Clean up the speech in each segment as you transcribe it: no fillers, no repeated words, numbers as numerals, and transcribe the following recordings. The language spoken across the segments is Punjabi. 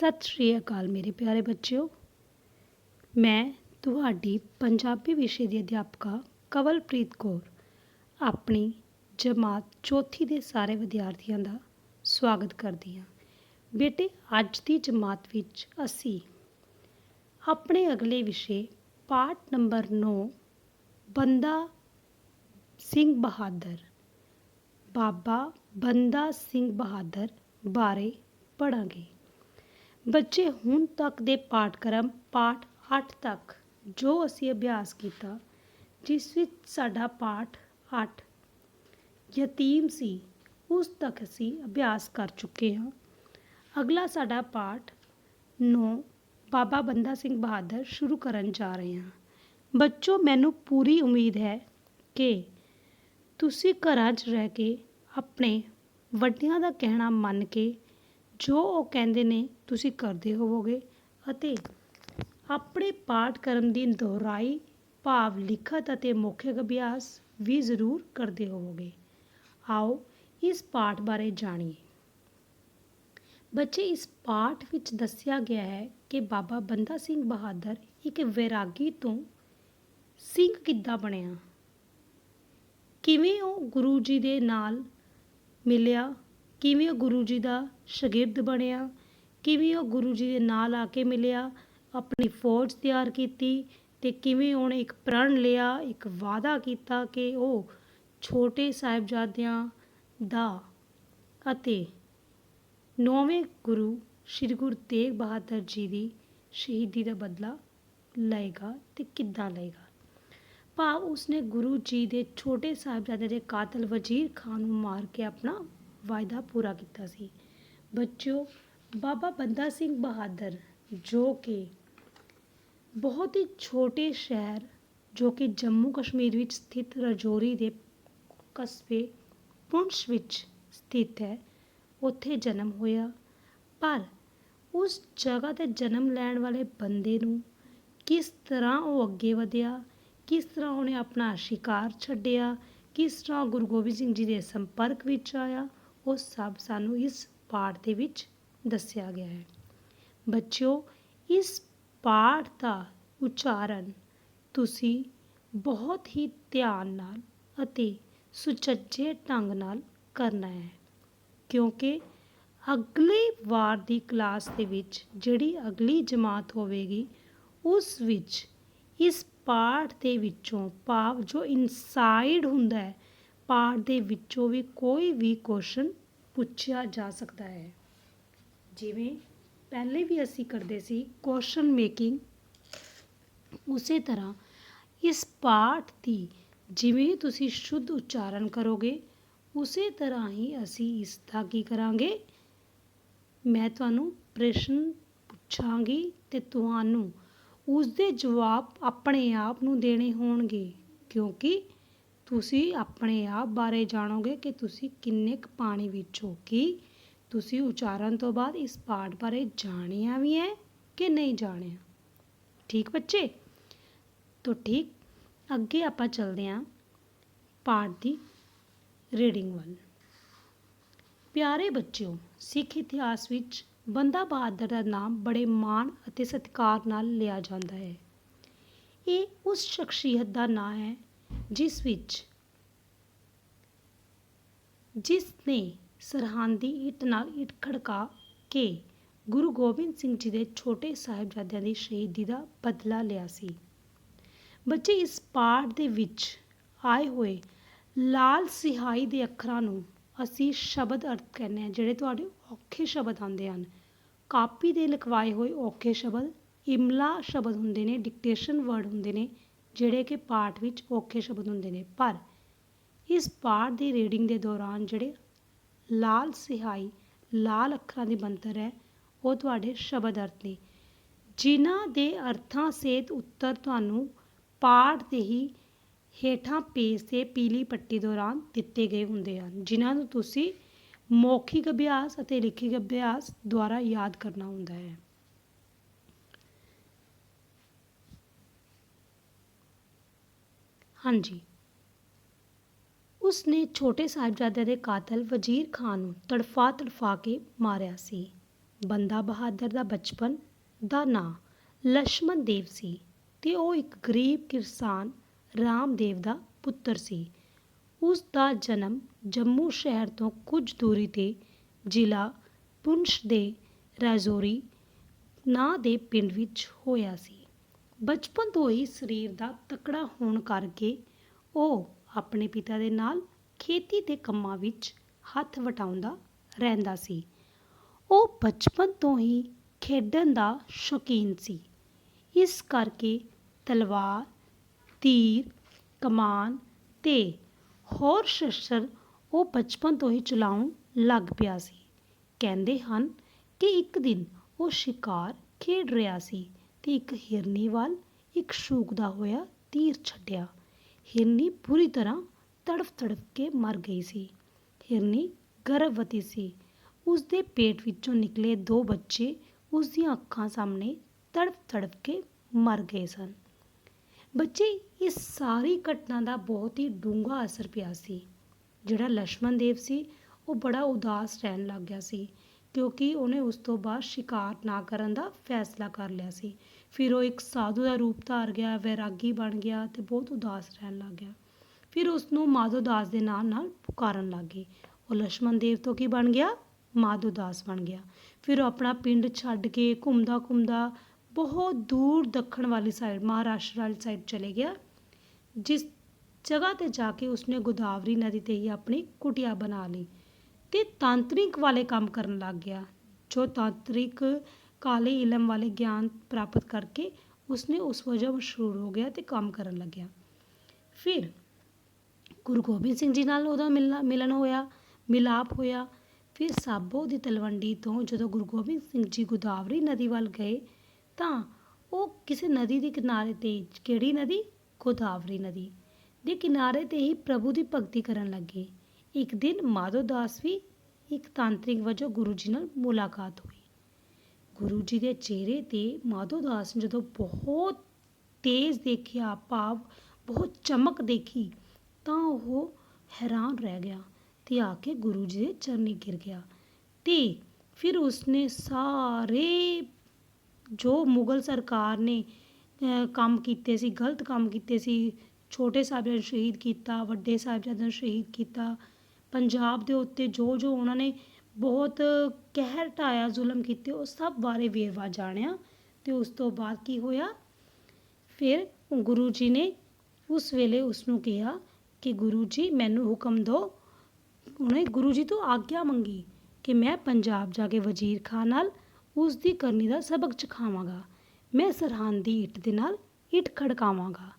सत श्री अकाल मेरे प्यारे बच्चों, मैं ਤੁਹਾਡੀ ਪੰਜਾਬੀ ਵਿਸ਼ੇ ਦੀ ਅਧਿਆਪਕਾ ਕਵਲਪ੍ਰੀਤ ਕੌਰ ਆਪਣੀ ਜਮਾਤ ਚੌਥੀ ਦੇ ਸਾਰੇ ਵਿਦਿਆਰਥੀਆਂ ਦਾ ਸਵਾਗਤ ਕਰਦੀ ਹਾਂ। ਬੇਟੇ, ਅੱਜ ਦੀ ਜਮਾਤ ਵਿੱਚ ਅਸੀਂ ਆਪਣੇ ਅਗਲੇ ਵਿਸ਼ੇ ਪਾਠ ਨੰਬਰ 9 ਬੰਦਾ ਸਿੰਘ ਬਹਾਦਰ, ਬਾਬਾ ਬੰਦਾ ਸਿੰਘ ਬਹਾਦਰ ਬਾਰੇ ਪੜ੍ਹਾਂਗੇ। ਬੱਚੇ, ਹੁਣ ਤੱਕ ਦੇ ਪਾਠਕ੍ਰਮ ਪਾਠ 8 ਤੱਕ ਜੋ ਅਸੀਂ ਅਭਿਆਸ ਕੀਤਾ, ਜਿਸ ਵਿੱਚ ਸਾਡਾ ਪਾਠ 8 ਯਤੀਮ ਸੀ, ਉਸ ਤੱਕ ਅਸੀਂ ਅਭਿਆਸ ਕਰ ਚੁੱਕੇ ਹਾਂ। ਅਗਲਾ ਸਾਡਾ ਪਾਠ 9 ਬਾਬਾ ਬੰਦਾ ਸਿੰਘ ਬਹਾਦਰ ਸ਼ੁਰੂ ਕਰਨ ਜਾ ਰਹੇ ਹਾਂ। ਬੱਚੋ, ਮੈਨੂੰ ਪੂਰੀ ਉਮੀਦ ਹੈ ਕਿ ਤੁਸੀਂ ਘਰਾਂ 'ਚ ਰਹਿ ਕੇ ਆਪਣੇ ਵੱਡਿਆਂ ਦਾ ਕਹਿਣਾ ਮੰਨ ਕੇ ਜੋ ਉਹ ਕਹਿੰਦੇ ਨੇ ਤੁਸੀਂ ਕਰਦੇ ਹੋਵੋਗੇ ਅਤੇ ਆਪਣੇ ਪਾਠਕ੍ਰਮ ਦੀ ਦੁਹਰਾਈ ਭਾਵ ਲਿਖਤ ਅਤੇ ਮੌਖਿਕ ਅਭਿਆਸ ਵੀ ਜ਼ਰੂਰ ਕਰਦੇ ਹੋਵੋਗੇ। ਆਓ ਇਸ ਪਾਠ ਬਾਰੇ ਜਾਣੀਏ। ਬੱਚੇ, ਇਸ ਪਾਠ ਵਿੱਚ ਦੱਸਿਆ ਗਿਆ ਹੈ ਕਿ ਬਾਬਾ ਬੰਦਾ ਸਿੰਘ ਬਹਾਦਰ ਇੱਕ ਵੈਰਾਗੀ ਤੋਂ ਸਿੰਘ ਕਿੱਦਾਂ ਬਣਿਆ, ਕਿਵੇਂ ਉਹ ਗੁਰੂ ਜੀ ਦੇ ਨਾਲ ਮਿਲਿਆ, ਕਿਵੇਂ ਉਹ ਗੁਰੂ ਜੀ ਦਾ ਸ਼ਾਗਿਰਦ ਬਣਿਆ, ਕਿਵੇਂ ਉਹ ਗੁਰੂ ਜੀ ਦੇ ਨਾਲ ਆ ਕੇ ਮਿਲਿਆ, ਆਪਣੀ ਫੌਜ ਤਿਆਰ ਕੀਤੀ ਅਤੇ ਕਿਵੇਂ ਉਹਨੇ ਇੱਕ ਪ੍ਰਣ ਲਿਆ, ਇੱਕ ਵਾਅਦਾ ਕੀਤਾ ਕਿ ਉਹ ਛੋਟੇ ਸਾਹਿਬਜ਼ਾਦਿਆਂ ਦਾ ਅਤੇ 9ਵੇਂ ਗੁਰੂ ਸ਼੍ਰੀ ਗੁਰੂ ਤੇਗ ਬਹਾਦਰ ਜੀ ਦੀ ਸ਼ਹੀਦੀ ਦਾ ਬਦਲਾ ਲਏਗਾ ਅਤੇ ਕਿੱਦਾਂ ਲਏਗਾ। ਭਾਵ ਉਸਨੇ ਗੁਰੂ ਜੀ ਦੇ ਛੋਟੇ ਸਾਹਿਬਜ਼ਾਦੇ ਦੇ ਕਾਤਲ ਵਜ਼ੀਰ ਖਾਨ ਨੂੰ ਮਾਰ ਕੇ ਆਪਣਾ ਵਾਅਦਾ ਪੂਰਾ ਕੀਤਾ ਸੀ। ਬੱਚਿਓ, ਬਾਬਾ ਬੰਦਾ ਸਿੰਘ ਬਹਾਦਰ ਜੋ ਕਿ ਬਹੁਤ ਹੀ ਛੋਟੇ ਸ਼ਹਿਰ ਜੋ ਕਿ ਜੰਮੂ ਕਸ਼ਮੀਰ ਵਿੱਚ ਸਥਿਤ ਰਾਜੌਰੀ ਦੇ ਕਸਬੇ ਪੁੰਛ ਵਿੱਚ ਸਥਿਤ ਹੈ, ਉੱਥੇ ਜਨਮ ਹੋਇਆ। ਪਰ ਉਸ ਜਗ੍ਹਾ 'ਤੇ ਜਨਮ ਲੈਣ ਵਾਲੇ ਬੰਦੇ ਨੂੰ ਕਿਸ ਤਰ੍ਹਾਂ ਉਹ ਅੱਗੇ ਵਧਿਆ, ਕਿਸ ਤਰ੍ਹਾਂ ਉਹਨੇ ਆਪਣਾ ਸ਼ਿਕਾਰ ਛੱਡਿਆ, ਕਿਸ ਤਰ੍ਹਾਂ ਗੁਰੂ ਗੋਬਿੰਦ ਸਿੰਘ ਜੀ ਦੇ ਸੰਪਰਕ ਵਿੱਚ ਆਇਆ, ਉਹ ਸਭ ਸਾਨੂੰ ਇਸ ਪਾਠ ਦੇ ਵਿੱਚ ਦੱਸਿਆ ਗਿਆ ਹੈ। ਬੱਚਿਓ, ਇਸ ਪਾਠ ਦਾ ਉਚਾਰਨ ਤੁਸੀਂ ਬਹੁਤ ਹੀ ਧਿਆਨ ਨਾਲ ਅਤੇ ਸੁਚੱਜੇ ਢੰਗ ਨਾਲ ਕਰਨਾ ਹੈ, ਕਿਉਂਕਿ ਅਗਲੀ ਵਾਰ ਦੀ ਕਲਾਸ ਦੇ ਵਿੱਚ ਜਿਹੜੀ ਅਗਲੀ ਜਮਾਤ ਹੋਵੇਗੀ, ਉਸ ਵਿੱਚ ਇਸ ਪਾਠ ਦੇ ਵਿੱਚੋਂ ਭਾਵ ਜੋ ਇਨਸਾਈਡ ਹੁੰਦਾ ਹੈ ਪਾਠ ਦੇ ਵਿੱਚੋਂ ਵੀ ਕੋਈ ਵੀ ਕੁਐਸਚਨ ਪੁੱਛਿਆ ਜਾ ਸਕਦਾ ਹੈ। ਜਿਵੇਂ ਪਹਿਲੇ ਵੀ ਅਸੀਂ ਕਰਦੇ ਸੀ ਕੁਐਸਚਨ ਮੇਕਿੰਗ, ਉਸੇ ਤਰ੍ਹਾਂ ਇਸ ਪਾਠ ਦੀ ਜਿਵੇਂ ਤੁਸੀਂ ਸ਼ੁੱਧ ਉਚਾਰਨ ਕਰੋਗੇ, ਉਸੇ ਤਰ੍ਹਾਂ ਹੀ ਅਸੀਂ ਇਸ ਦਾ ਕੀ ਕਰਾਂਗੇ, ਮੈਂ ਤੁਹਾਨੂੰ ਪ੍ਰਸ਼ਨ ਪੁੱਛਾਂਗੀ ਅਤੇ ਤੁਹਾਨੂੰ ਉਸਦੇ ਜਵਾਬ ਆਪਣੇ ਆਪ ਨੂੰ ਦੇਣੇ ਹੋਣਗੇ, ਕਿਉਂਕਿ ਤੁਸੀਂ ਆਪਣੇ ਆਪ ਬਾਰੇ ਜਾਣੋਗੇ ਕਿ ਤੁਸੀਂ ਕਿੰਨੇ ਕੁ ਪਾਣੀ ਵਿੱਚ ਹੋ, ਕਿ ਤੁਸੀਂ ਉਚਾਰਨ ਤੋਂ ਬਾਅਦ ਇਸ ਪਾਠ ਬਾਰੇ ਜਾਣਿਆ ਵੀ ਹੈ ਕਿ ਨਹੀਂ ਜਾਣਿਆ। ਠੀਕ ਬੱਚੇ? ਤਾਂ ਠੀਕ, ਅੱਗੇ ਆਪਾਂ ਚੱਲਦੇ ਹਾਂ ਪਾਠ ਦੀ ਰੀਡਿੰਗ ਵੱਲ। ਪਿਆਰੇ ਬੱਚਿਓ, ਸਿੱਖ ਇਤਿਹਾਸ ਵਿੱਚ ਬੰਦਾ ਬਹਾਦਰ ਦਾ ਨਾਮ ਬੜੇ ਮਾਣ ਅਤੇ ਸਤਿਕਾਰ ਨਾਲ ਲਿਆ ਜਾਂਦਾ ਹੈ। ਇਹ ਉਸ ਸ਼ਖਸੀਅਤ ਦਾ ਨਾਂ ਹੈ ਜਿਸ ਨੇ ਸਰਹੰਦੀ ਇੱਟ ਨਾਲ ਇੱਟ ਖੜਕਾ ਕੇ ਗੁਰੂ ਗੋਬਿੰਦ ਸਿੰਘ ਜੀ ਦੇ ਛੋਟੇ ਸਾਹਿਬਜ਼ਾਦਿਆਂ ਦੀ ਸ਼ਹੀਦੀ ਦਾ ਬਦਲਾ ਲਿਆ ਸੀ। ਬੱਚੇ, ਇਸ ਪਾਠ ਦੇ ਵਿੱਚ ਆਏ ਹੋਏ ਲਾਲ ਸਿਹਾਈ ਦੇ ਅੱਖਰਾਂ ਨੂੰ ਅਸੀਂ ਸ਼ਬਦ ਅਰਥ ਕਹਿੰਦੇ ਹਾਂ, ਜਿਹੜੇ ਤੁਹਾਡੇ ਔਖੇ ਸ਼ਬਦ ਆਉਂਦੇ ਹਨ। ਕਾਪੀ 'ਤੇ ਲਿਖਵਾਏ ਹੋਏ ਔਖੇ ਸ਼ਬਦ ਇਮਲਾ ਸ਼ਬਦ ਹੁੰਦੇ ਨੇ, ਡਿਕਟੇਸ਼ਨ ਵਰਡ ਹੁੰਦੇ ਨੇ, ਜਿਹੜੇ ਕਿ ਪਾਠ ਵਿੱਚ ਔਖੇ ਸ਼ਬਦ ਹੁੰਦੇ ਨੇ। ਪਰ ਇਸ ਪਾਠ ਦੀ ਰੀਡਿੰਗ ਦੇ ਦੌਰਾਨ ਜਿਹੜੇ ਲਾਲ ਸਿਹਾਈ ਲਾਲ ਅੱਖਰਾਂ ਦੀ ਬਣਤਰ ਹੈ, ਉਹ ਤੁਹਾਡੇ ਸ਼ਬਦ ਅਰਥ ਨੇ, ਜਿਨ੍ਹਾਂ ਦੇ ਅਰਥਾਂ ਸਹਿਤ ਉੱਤਰ ਤੁਹਾਨੂੰ ਪਾਠ ਦੇ ਹੀ ਹੇਠਾਂ ਪੇਜ 'ਤੇ ਪੀਲੀ ਪੱਟੀ ਦੌਰਾਨ ਦਿੱਤੇ ਗਏ ਹੁੰਦੇ ਹਨ, ਜਿਨ੍ਹਾਂ ਨੂੰ ਤੁਸੀਂ ਮੌਖਿਕ ਅਭਿਆਸ ਅਤੇ ਲਿਖਿਤ ਅਭਿਆਸ ਦੁਆਰਾ ਯਾਦ ਕਰਨਾ ਹੁੰਦਾ ਹੈ। ਹਾਂਜੀ, ਉਸਨੇ ਛੋਟੇ ਸਾਹਿਬਜ਼ਾਦਿਆਂ ਦੇ ਕਾਤਲ ਵਜ਼ੀਰ ਖਾਨ ਨੂੰ ਤੜਫਾ ਕੇ ਮਾਰਿਆ ਸੀ। ਬੰਦਾ ਬਹਾਦਰ ਦਾ ਬਚਪਨ ਦਾ ਨਾਂ ਲਛਮਣ ਦੇਵ ਸੀ ਤੇ ਉਹ ਇੱਕ ਗਰੀਬ ਕਿਸਾਨ ਰਾਮਦੇਵ ਦਾ ਪੁੱਤਰ ਸੀ। ਉਸ ਦਾ ਜਨਮ ਜੰਮੂ ਸ਼ਹਿਰ ਤੋਂ ਕੁਝ ਦੂਰੀ 'ਤੇ ਜ਼ਿਲ੍ਹਾ ਪੁੰਛ ਦੇ ਰਾਜੌਰੀ ਨਾਂ ਦੇ ਪਿੰਡ ਵਿੱਚ ਹੋਇਆ ਸੀ। ਬਚਪਨ ਤੋਂ ਹੀ ਸਰੀਰ ਦਾ ਤਕੜਾ ਹੋਣ ਕਰਕੇ ਉਹ ਆਪਣੇ ਪਿਤਾ ਦੇ ਨਾਲ ਖੇਤੀ ਦੇ ਕੰਮਾਂ ਵਿੱਚ ਹੱਥ ਵਟਾਉਂਦਾ ਰਹਿੰਦਾ ਸੀ। ਉਹ ਬਚਪਨ ਤੋਂ ਹੀ ਖੇਡਣ ਦਾ ਸ਼ੌਕੀਨ ਸੀ। ਇਸ ਕਰਕੇ ਤਲਵਾਰ, ਤੀਰ, ਕਮਾਨ ਤੇ ਹੋਰ ਸ਼ਸਤਰ ਉਹ ਬਚਪਨ ਤੋਂ ਹੀ ਚਲਾਉਣ ਲੱਗ ਪਿਆ ਸੀ। ਕਹਿੰਦੇ ਹਨ ਕਿ ਇੱਕ ਦਿਨ ਉਹ ਸ਼ਿਕਾਰ ਖੇਡ ਰਿਹਾ ਸੀ ਤੇ ਇੱਕ ਹਿਰਨੀ ਵੱਲ ਇੱਕ ਸ਼ੂਕਦਾ ਹੋਇਆ ਤੀਰ ਛੱਡਿਆ। ਹਿਰਨੀ ਬੁਰੀ ਤਰ੍ਹਾਂ ਤੜਫ ਤੜਫ ਕੇ ਮਰ ਗਈ ਸੀ। ਹਿਰਨੀ ਗਰਭਵਤੀ ਸੀ। ਉਸ ਦੇ ਪੇਟ ਵਿੱਚੋਂ ਨਿਕਲੇ 2 ਬੱਚੇ ਉਸ ਦੀਆਂ ਅੱਖਾਂ ਸਾਹਮਣੇ ਤੜਫ ਤੜਫ ਕੇ ਮਰ ਗਏ ਸਨ। ਬੱਚੇ ਇਸ ਸਾਰੀ ਘਟਨਾ ਦਾ ਬਹੁਤ ਹੀ ਡੂੰਘਾ ਅਸਰ ਪਿਆ ਸੀ। ਜਿਹੜਾ ਲਛਮਣ ਦੇਵ ਸੀ ਉਹ ਬੜਾ ਉਦਾਸ ਰਹਿਣ ਲੱਗ ਗਿਆ ਸੀ, ਕਿਉਂਕਿ ਉਹਨੇ ਉਸ ਤੋਂ ਬਾਅਦ ਸ਼ਿਕਾਰ ਨਾ ਕਰਨ ਦਾ ਫੈਸਲਾ ਕਰ ਲਿਆ ਸੀ। ਫਿਰ ਉਹ ਇੱਕ ਸਾਧੂ ਦਾ ਰੂਪ ਧਾਰ ਗਿਆ, ਵੈਰਾਗੀ ਬਣ ਗਿਆ ਤੇ ਬਹੁਤ ਉਦਾਸ ਰਹਿਣ ਲੱਗ ਗਿਆ। ਫਿਰ ਉਸ ਨੂੰ ਮਾਧੋ ਦਾਸ ਦੇ ਨਾਂ ਨਾਲ ਪੁਕਾਰਨ ਲੱਗ ਗਏ। ਉਹ ਲਛਮਣ ਦੇਵ ਤੋਂ ਕੀ ਬਣ ਗਿਆ? ਮਾਧੋ ਦਾਸ ਬਣ ਗਿਆ। ਫਿਰ ਉਹ ਆਪਣਾ ਪਿੰਡ ਛੱਡ ਕੇ ਘੁੰਮਦਾ ਘੁੰਮਦਾ ਬਹੁਤ ਦੂਰ ਦੱਖਣ ਵਾਲੀ ਸਾਈਡ, ਮਹਾਰਾਸ਼ਟਰ ਵਾਲੀ ਸਾਈਡ ਚਲੇ ਗਿਆ, ਜਿਸ ਜਗ੍ਹਾ 'ਤੇ ਜਾ ਕੇ ਉਸਨੇ ਗੋਦਾਵਰੀ ਨਦੀ 'ਤੇ ਹੀ ਆਪਣੀ ਕੁਟੀਆ ਬਣਾ ਲਈ ਤੇ ਤਾਂਤਰਿਕ ਵਾਲੇ ਕੰਮ ਕਰਨ ਲੱਗ ਗਿਆ। ਜੋ ਤਾਂਤਰਿਕ ਕਾਲੇ ਇਲਮ ਵਾਲੇ ਗਿਆਨ ਪ੍ਰਾਪਤ ਕਰਕੇ ਉਸਨੇ ਉਸ ਵਜੋਂ ਮਸ਼ਹੂਰ ਹੋ ਗਿਆ ਤੇ ਕੰਮ ਕਰਨ ਲੱਗਿਆ। ਫਿਰ ਗੁਰੂ ਗੋਬਿੰਦ ਸਿੰਘ ਜੀ ਨਾਲ ਉਹਦਾ ਮਿਲਣ ਹੋਇਆ, ਮਿਲਾਪ ਹੋਇਆ। ਫਿਰ ਸਾਬੋ ਦੀ ਤਲਵੰਡੀ ਤੋਂ ਜਦੋਂ ਗੁਰੂ ਗੋਬਿੰਦ ਸਿੰਘ ਜੀ ਗੋਦਾਵਰੀ ਨਦੀ ਵੱਲ ਗਏ ਤਾਂ ਉਹ ਕਿਸੇ ਨਦੀ ਦੇ ਕਿਨਾਰੇ 'ਤੇ, ਕਿਹੜੀ ਨਦੀ? ਗੋਦਾਵਰੀ ਨਦੀ ਦੇ ਕਿਨਾਰੇ 'ਤੇ ਹੀ ਪ੍ਰਭੂ ਦੀ ਭਗਤੀ ਕਰਨ ਲੱਗੇ। ਇੱਕ ਦਿਨ ਮਾਧੋ ਦਾਸ ਵੀ ਇੱਕ ਤਾਂਤਰਿਕ ਵਜੋਂ ਗੁਰੂ ਜੀ ਨਾਲ ਮੁਲਾਕਾਤ ਹੋਈ। ਗੁਰੂ ਜੀ ਦੇ ਚਿਹਰੇ 'ਤੇ ਮਾਧੋ ਦਾਸ ਨੇ ਜਦੋਂ ਬਹੁਤ ਤੇਜ਼ ਦੇਖਿਆ, ਭਾਵ ਬਹੁਤ ਚਮਕ ਦੇਖੀ, ਤਾਂ ਉਹ ਹੈਰਾਨ ਰਹਿ ਗਿਆ ਤੇ ਆ ਕੇ ਗੁਰੂ ਜੀ ਦੇ ਚਰਨੀ ਗਿਰ ਗਿਆ। ਤੇ ਫਿਰ ਉਸਨੇ ਸਾਰੇ ਜੋ ਮੁਗਲ ਸਰਕਾਰ ਨੇ ਕੰਮ ਕੀਤੇ ਸੀ, ਗਲਤ ਕੰਮ ਕੀਤੇ ਸੀ, ਛੋਟੇ ਸਾਹਿਬਜ਼ਾਦੇ ਨੂੰ ਸ਼ਹੀਦ ਕੀਤਾ, ਵੱਡੇ ਸਾਹਿਬਜ਼ਾਦਿਆਂ ਨੂੰ ਸ਼ਹੀਦ ਕੀਤਾ, ਪੰਜਾਬ ਦੇ ਉੱਤੇ ਜੋ ਜੋ ਉਹਨਾਂ ਨੇ ਬਹੁਤ ਕਹਿਰ ਢਾਇਆ, ਜ਼ੁਲਮ ਕੀਤੇ, ਉਹ ਸਭ ਬਾਰੇ ਵੇਰਵਾ ਜਾਣਿਆ। ਤੇ ਉਸ ਤੋਂ ਬਾਅਦ ਕੀ ਹੋਇਆ? ਫਿਰ ਗੁਰੂ ਜੀ ਨੇ ਉਸ ਵੇਲੇ ਉਸਨੂੰ ਕਿਹਾ ਕਿ ਗੁਰੂ ਜੀ ਮੈਨੂੰ ਹੁਕਮ ਦਿਓ। ਉਹਨੇ ਗੁਰੂ ਜੀ ਤੋਂ ਆਗਿਆ ਮੰਗੀ ਕਿ ਮੈਂ ਪੰਜਾਬ ਜਾ ਕੇ ਵਜ਼ੀਰ ਖਾਂ ਨਾਲ ਉਸ ਦੀ ਕਰਨੀ ਦਾ ਸਬਕ ਸਿਖਾਵਾਂਗਾ। ਮੈਂ ਸਰਹੰਦ ਦੀ ਇੱਟ ਦੇ ਨਾਲ ਇੱਟ ਖੜਕਾਵਾਂਗਾ।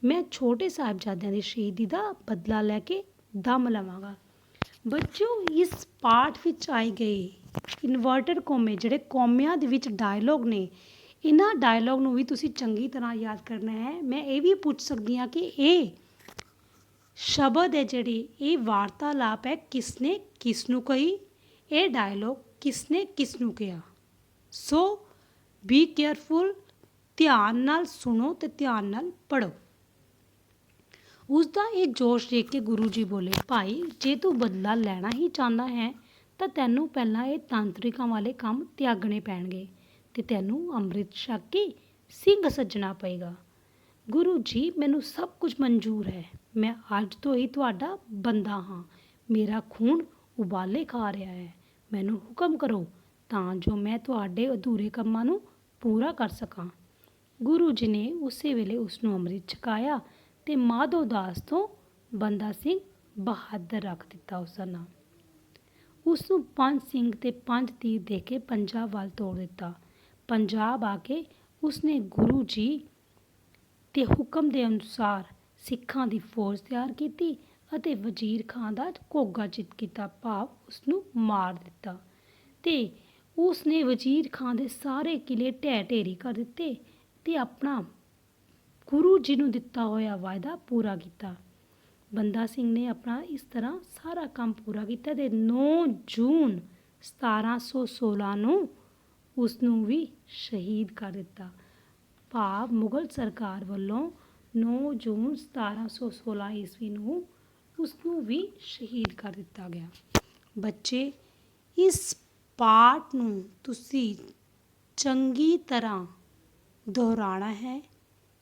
ਮੈਂ ਛੋਟੇ ਸਾਹਿਬਜ਼ਾਦਿਆਂ ਦੀ ਸ਼ਹੀਦੀ ਦਾ ਬਦਲਾ ਲੈ ਕੇ ਦਮ ਲਵਾਂਗਾ। ਬੱਚਿਓ, ਇਸ ਪਾਠ ਵਿੱਚ ਆਏ ਗਏ ਇਨਵਰਟਡ ਕੋਮੇ, ਜਿਹੜੇ ਕੋਮਿਆਂ ਦੇ ਵਿੱਚ ਡਾਇਲੋਗ ਨੇ, ਇਹਨਾਂ ਡਾਇਲੋਗ ਨੂੰ ਵੀ ਤੁਸੀਂ ਚੰਗੀ ਤਰ੍ਹਾਂ ਯਾਦ ਕਰਨਾ ਹੈ। ਮੈਂ ਇਹ ਵੀ ਪੁੱਛ ਸਕਦੀ ਹਾਂ ਕਿ ਇਹ ਸ਼ਬਦ ਹੈ, ਜਿਹੜੀ ਇਹ ਵਾਰਤਾਲਾਪ ਹੈ, ਕਿਸਨੇ ਕਿਸ ਨੂੰ ਕਹੀ? ਇਹ ਡਾਇਲੋਗ ਕਿਸਨੇ ਕਿਸ ਨੂੰ ਕਿਹਾ? ਸੋ ਬੀ ਕੇਅਰਫੁਲ, ਧਿਆਨ ਨਾਲ ਸੁਣੋ ਤੇ ਧਿਆਨ ਨਾਲ ਪੜ੍ਹੋ। ਉਸਦਾ ਇਹ ਜੋਸ਼ ਦੇਖ ਕੇ ਗੁਰੂ ਜੀ ਬੋਲੇ, ਭਾਈ ਜੇ ਤੂੰ ਬਦਲਾ ਲੈਣਾ ਹੀ ਚਾਹੁੰਦਾ ਹੈ ਤਾਂ ਤੈਨੂੰ ਪਹਿਲਾਂ ਇਹ ਤਾਂਤਰਿਕਾਂ ਵਾਲੇ ਕੰਮ ਤਿਆਗਣੇ ਪੈਣਗੇ ਤੇ ਤੈਨੂੰ ਅੰਮ੍ਰਿਤ ਛਕ ਕੇ ਸਿੰਘ ਸੱਜਣਾ ਪਏਗਾ। ਗੁਰੂ ਜੀ, ਮੈਨੂੰ ਸਭ ਕੁਝ ਮਨਜ਼ੂਰ ਹੈ। ਮੈਂ ਅੱਜ ਤੋਂ ਹੀ ਤੁਹਾਡਾ ਬੰਦਾ ਹਾਂ। ਮੇਰਾ ਖੂਨ ਉਬਾਲੇ ਖਾ ਰਿਹਾ ਹੈ। ਮੈਨੂੰ ਹੁਕਮ ਕਰੋ ਤਾਂ ਜੋ ਮੈਂ ਤੁਹਾਡੇ ਅਧੂਰੇ ਕੰਮਾਂ ਨੂੰ ਪੂਰਾ ਕਰ ਸਕਾਂ। ਗੁਰੂ ਜੀ ਨੇ ਉਸੇ ਵੇਲੇ ਉਸ ਨੂੰ ਅੰਮ੍ਰਿਤ ਛਕਾਇਆ ਤੇ ਮਾਧੋ ਦਾਸ ਤੋਂ ਬੰਦਾ ਸਿੰਘ ਬਹਾਦਰ ਰੱਖ ਦਿੱਤਾ ਉਸਦਾ ਨਾਮ। ਉਸ ਨੂੰ 5 ਸਿੰਘ ਤੇ 5 ਤੀਰ ਦੇ ਕੇ ਪੰਜਾਬ ਵੱਲ ਤੋਰ ਦਿੱਤਾ। ਪੰਜਾਬ ਆ ਕੇ ਉਸਨੇ ਗੁਰੂ ਜੀ ਦੇ ਹੁਕਮ ਦੇ ਅਨੁਸਾਰ ਸਿੱਖਾਂ ਦੀ ਫੌਜ ਤਿਆਰ ਕੀਤੀ ਅਤੇ ਵਜ਼ੀਰ ਖਾਂ ਦਾ ਘੋਗਾ ਚਿੱਤ ਕੀਤਾ, ਭਾਵ ਉਸਨੂੰ ਮਾਰ ਦਿੱਤਾ। ਤੇ ਉਸਨੇ ਵਜ਼ੀਰ ਖਾਂ ਦੇ ਸਾਰੇ ਕਿਲੇ ਢਹਿ ਢੇਰੀ ਕਰ ਦਿੱਤੇ ਤੇ ਆਪਣਾ ਗੁਰੂ ਜੀ ਨੂੰ ਦਿੱਤਾ ਹੋਇਆ ਵਾਅਦਾ ਪੂਰਾ ਕੀਤਾ। ਬੰਦਾ ਸਿੰਘ ਨੇ ਆਪਣਾ ਇਸ ਤਰ੍ਹਾਂ ਸਾਰਾ ਕੰਮ ਪੂਰਾ ਕੀਤਾ ਤੇ 9 ਜੂਨ 1716 ਨੂੰ ਉਸ ਨੂੰ ਵੀ ਸ਼ਹੀਦ ਕਰ ਦਿੱਤਾ। ਭਾਵ ਮੁਗਲ ਸਰਕਾਰ ਵੱਲੋਂ 9 ਜੂਨ 1716 ਈਸਵੀ ਨੂੰ ਉਸ ਨੂੰ ਵੀ ਸ਼ਹੀਦ ਕਰ ਦਿੱਤਾ ਗਿਆ। ਬੱਚੇ, ਇਸ ਪਾਠ ਨੂੰ ਤੁਸੀਂ ਚੰਗੀ ਤਰ੍ਹਾਂ ਦੁਹਰਾਉਣਾ ਹੈ,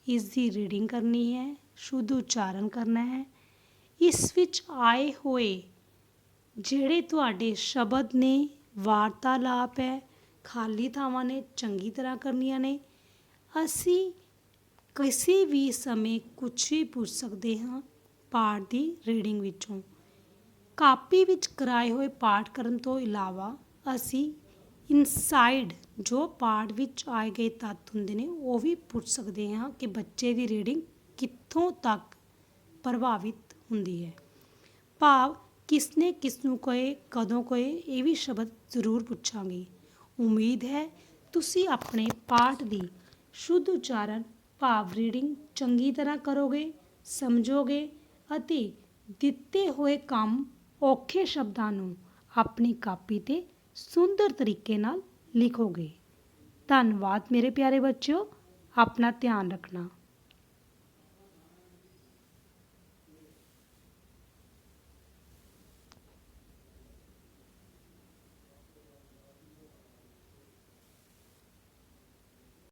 ਇਸ ਦੀ ਰੀਡਿੰਗ ਕਰਨੀ ਹੈ, ਸ਼ੁੱਧ ਉਚਾਰਨ ਕਰਨਾ ਹੈ। ਇਸ ਵਿੱਚ ਆਏ ਹੋਏ ਜਿਹੜੇ ਤੁਹਾਡੇ ਸ਼ਬਦ ਨੇ, ਵਾਰਤਾਲਾਪ ਹੈ, ਖਾਲੀ ਥਾਵਾਂ ਨੇ, ਚੰਗੀ ਤਰ੍ਹਾਂ ਕਰਨੀਆਂ ਨੇ। ਅਸੀਂ ਕਿਸੇ ਵੀ ਸਮੇਂ ਕੁਛ ਵੀ ਪੁੱਛ ਸਕਦੇ ਹਾਂ ਪਾਠ ਦੀ ਰੀਡਿੰਗ ਵਿੱਚੋਂ। ਕਾਪੀ ਵਿੱਚ ਕਰਾਏ ਹੋਏ ਪਾਠ ਕਰਨ ਤੋਂ ਇਲਾਵਾ ਅਸੀਂ ਇਨਸਾਈਡ ਜੋ ਪਾਠ ਵਿੱਚ ਆਏ ਗਏ ਤੱਤ ਹੁੰਦੇ ਨੇ ਉਹ ਵੀ ਪੁੱਛ ਸਕਦੇ ਹਾਂ ਕਿ ਬੱਚੇ ਦੀ ਰੀਡਿੰਗ ਕਿੱਥੋਂ ਤੱਕ ਪ੍ਰਭਾਵਿਤ ਹੁੰਦੀ ਹੈ। ਭਾਵ ਕਿਸਨੇ ਕਿਸ ਨੂੰ ਕਹੇ, ਕਦੋਂ ਕਹੇ, ਇਹ ਵੀ ਸ਼ਬਦ ਜ਼ਰੂਰ ਪੁੱਛਾਂਗੇ। ਉਮੀਦ ਹੈ ਤੁਸੀਂ ਆਪਣੇ ਪਾਠ ਦੀ ਸ਼ੁੱਧ ਉਚਾਰਨ ਭਾਵ ਰੀਡਿੰਗ ਚੰਗੀ ਤਰ੍ਹਾਂ ਕਰੋਗੇ, ਸਮਝੋਗੇ ਅਤੇ ਦਿੱਤੇ ਹੋਏ ਕੰਮ ਔਖੇ ਸ਼ਬਦਾਂ ਨੂੰ ਆਪਣੀ ਕਾਪੀ 'ਤੇ ਸੁੰਦਰ ਤਰੀਕੇ ਨਾਲ ਲਿਖੋਗੇ। ਧੰਨਵਾਦ ਮੇਰੇ ਪਿਆਰੇ ਬੱਚਿਓ, ਆਪਣਾ ਧਿਆਨ ਰੱਖਣਾ।